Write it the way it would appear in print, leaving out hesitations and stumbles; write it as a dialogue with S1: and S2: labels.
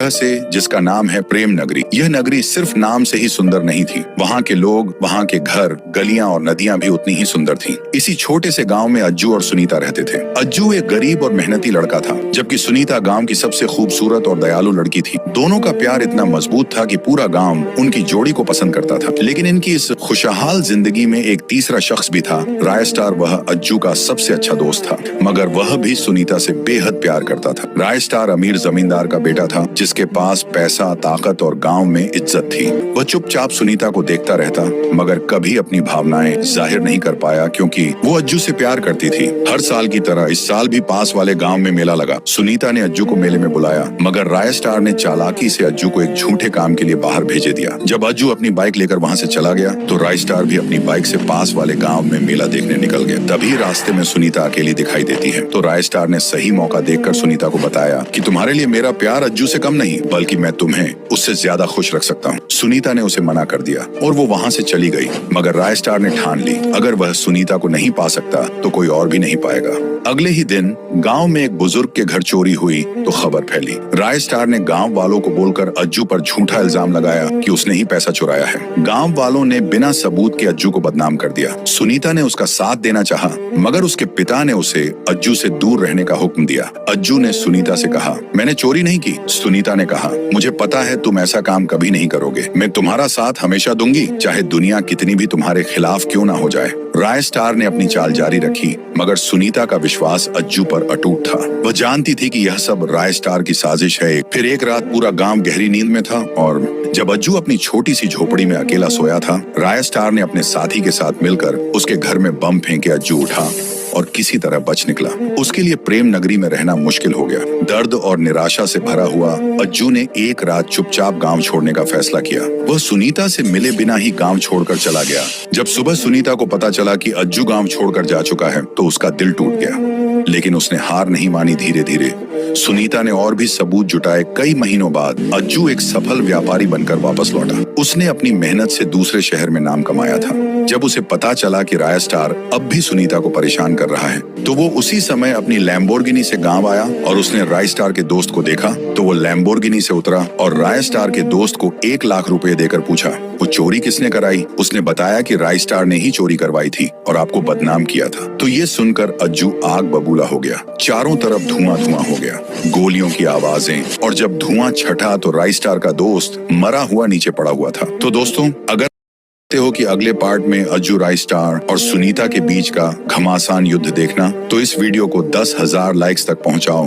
S1: जगह से जिसका नाम है प्रेम नगरी। यह नगरी सिर्फ नाम से ही सुंदर नहीं थी, वहाँ के लोग, वहाँ के घर, गलियां और नदियां भी उतनी ही सुंदर थीं। इसी छोटे से गांव में अज्जू और सुनीता रहते थे। अज्जू एक गरीब और मेहनती लड़का था, जबकि सुनीता गांव की सबसे खूबसूरत और दयालु लड़की थी। दोनों का प्यार इतना मजबूत था कि पूरा गांव उनकी जोड़ी को पसंद करता था। लेकिन इनकी इस खुशहाल जिंदगी में एक तीसरा शख्स भी था, रायस्टार। वह अज्जू का सबसे अच्छा दोस्त था, मगर वह भी सुनीता से बेहद प्यार करता था। रायस्टार अमीर जमींदार का बेटा था, जिसके पास पैसा, ताकत और गांव में इज्जत थी। वह चुपचाप सुनीता को देखता रहता, मगर कभी अपनी भावनाएं जाहिर नहीं कर पाया, क्योंकि वो अज्जू से प्यार करती थी। हर साल की तरह इस साल भी पास वाले गांव में मेला लगा। सुनीता ने अज्जू को मेले में बुलाया, मगर रायस्टार ने चालाकी से अज्जू को एक झूठे काम के लिए बाहर भेजे दिया। जब अज्जू अपनी बाइक लेकर वहाँ से चला गया, तो रायस्टार भी अपनी बाइक से पास वाले गाँव में मेला देखने निकल गया। तभी रास्ते में सुनीता अकेली दिखाई देती है, तो रायस्टार ने सही मौका देखकर सुनीता को बताया कि तुम्हारे लिए मेरा प्यार अज्जू से कम नहीं, बल्कि मैं तुम्हें उससे ज्यादा खुश रख सकता हूँ। सुनीता ने उसे मना कर दिया और वो वहाँ से चली गई, मगर रायस्टार ने ठान ली, अगर वह सुनीता को नहीं पा सकता तो कोई और भी नहीं पाएगा। अगले ही दिन गांव में एक बुजुर्ग के घर चोरी हुई तो खबर फैली। रायस्टार ने गांव वालों को बोलकर अज्जू पर झूठा इल्जाम लगाया कि उसने ही पैसा चुराया है। गांव वालों ने बिना सबूत के अज्जू को बदनाम कर दिया। सुनीता ने उसका साथ देना चाहा, मगर उसके पिता ने उसे अज्जू से दूर रहने का हुक्म दिया। अज्जू ने सुनीता से कहा, मैंने चोरी नहीं की। सुनीता ने कहा, मुझे पता है तुम ऐसा काम कभी नहीं करोगे। मैं तुम्हारा साथ हमेशा दूंगी, चाहे दुनिया कितनी भी तुम्हारे खिलाफ क्यों ना हो जाए। रायस्टार ने अपनी चाल जारी रखी, मगर सुनीता का विश्वास अज्जू पर अटूट था। वह जानती थी कि यह सब रायस्टार की साजिश है। फिर एक रात पूरा गांव गहरी नींद में था, और जब अज्जू अपनी छोटी सी झोपड़ी में अकेला सोया था, रायस्टार ने अपने साथी के साथ मिलकर उसके घर में बम फेंके अज्जू उठा और किसी तरह बच निकला। उसके लिए प्रेम नगरी में रहना मुश्किल हो गया। दर्द और निराशा से भरा हुआ अज्जू ने एक रात चुपचाप गांव छोड़ने का फैसला किया। वह सुनीता से मिले बिना ही गांव छोड़कर चला गया। जब सुबह सुनीता को पता चला कि अज्जू गांव छोड़कर जा चुका है, तो उसका दिल टूट गया, लेकिन उसने हार नहीं मानी। धीरे धीरे सुनीता ने और भी सबूत जुटाए। कई महीनों बाद अज्जू एक सफल व्यापारी बनकर वापस लौटा। उसने अपनी मेहनत से दूसरे शहर में नाम कमाया था। जब उसे पता चला कि रायस्टार अब भी सुनीता को परेशान कर रहा है, तो वो उसी समय अपनी लैम्बोर्गिनी से गांव आया और उसने रायस्टार के दोस्त को देखा, तो वो लैम्बोर्गिनी से उतरा और रायस्टार के दोस्त को 1 लाख रुपए देकर पूछा, वो चोरी किसने कराई। उसने बताया कि रायस्टार ने ही चोरी करवाई थी और आपको बदनाम किया था। तो ये सुनकर अज्जू आग बबूला हो गया। चारों तरफ धुआं धुआं हो गया, गोलियों की आवाजें, और जब धुआं छटा तो रायस्टार का दोस्त मरा हुआ नीचे पड़ा हुआ था। तो दोस्तों, अगर हो कि अगले पार्ट में अज्जू, रायस्टार और सुनीता के बीच का घमासान युद्ध देखना, तो इस वीडियो को 10,000 लाइक्स तक पहुंचाओ।